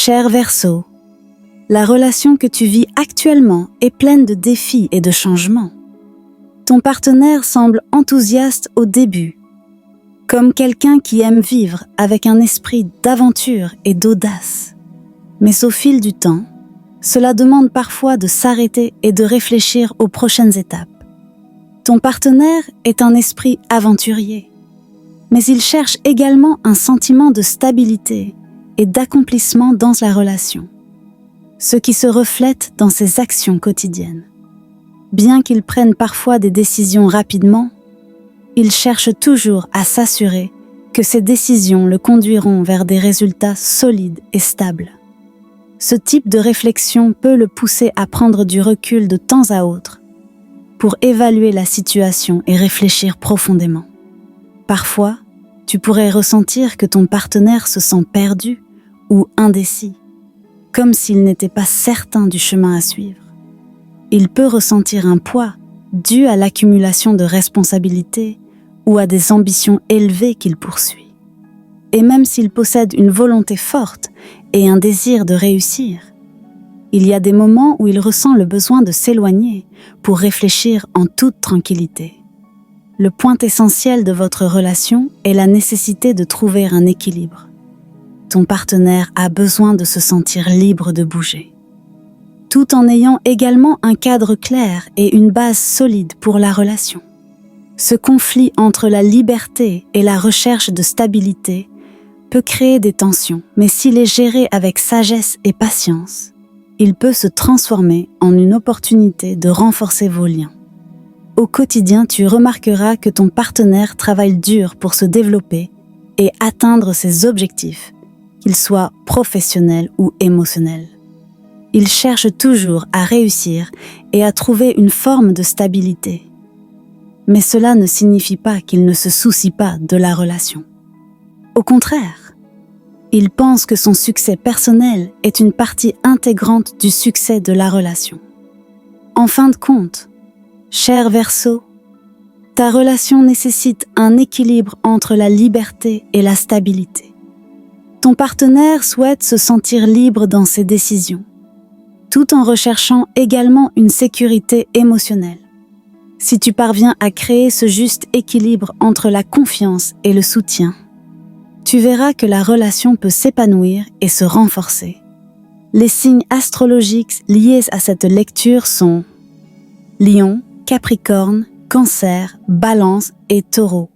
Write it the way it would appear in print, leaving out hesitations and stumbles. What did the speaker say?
Cher Verseau, la relation que tu vis actuellement est pleine de défis et de changements. Ton partenaire semble enthousiaste au début, comme quelqu'un qui aime vivre avec un esprit d'aventure et d'audace. Mais au fil du temps, cela demande parfois de s'arrêter et de réfléchir aux prochaines étapes. Ton partenaire est un esprit aventurier, mais il cherche également un sentiment de stabilité et d'accomplissement dans la relation, ce qui se reflète dans ses actions quotidiennes. Bien qu'il prenne parfois des décisions rapidement, il cherche toujours à s'assurer que ces décisions le conduiront vers des résultats solides et stables. Ce type de réflexion peut le pousser à prendre du recul de temps à autre pour évaluer la situation et réfléchir profondément. Parfois, tu pourrais ressentir que ton partenaire se sent perdu ou indécis, comme s'il n'était pas certain du chemin à suivre. Il peut ressentir un poids dû à l'accumulation de responsabilités ou à des ambitions élevées qu'il poursuit. Et même s'il possède une volonté forte et un désir de réussir, il y a des moments où il ressent le besoin de s'éloigner pour réfléchir en toute tranquillité. Le point essentiel de votre relation est la nécessité de trouver un équilibre. Ton partenaire a besoin de se sentir libre de bouger, tout en ayant également un cadre clair et une base solide pour la relation. Ce conflit entre la liberté et la recherche de stabilité peut créer des tensions, mais s'il est géré avec sagesse et patience, il peut se transformer en une opportunité de renforcer vos liens. Au quotidien, tu remarqueras que ton partenaire travaille dur pour se développer et atteindre ses objectifs, qu'ils soient professionnels ou émotionnels. Il cherche toujours à réussir et à trouver une forme de stabilité. Mais cela ne signifie pas qu'il ne se soucie pas de la relation. Au contraire, il pense que son succès personnel est une partie intégrante du succès de la relation. En fin de compte, cher Verseau, ta relation nécessite un équilibre entre la liberté et la stabilité. Ton partenaire souhaite se sentir libre dans ses décisions, tout en recherchant également une sécurité émotionnelle. Si tu parviens à créer ce juste équilibre entre la confiance et le soutien, tu verras que la relation peut s'épanouir et se renforcer. Les signes astrologiques liés à cette lecture sont Lion, Capricorne, Cancer, Balance et Taureau.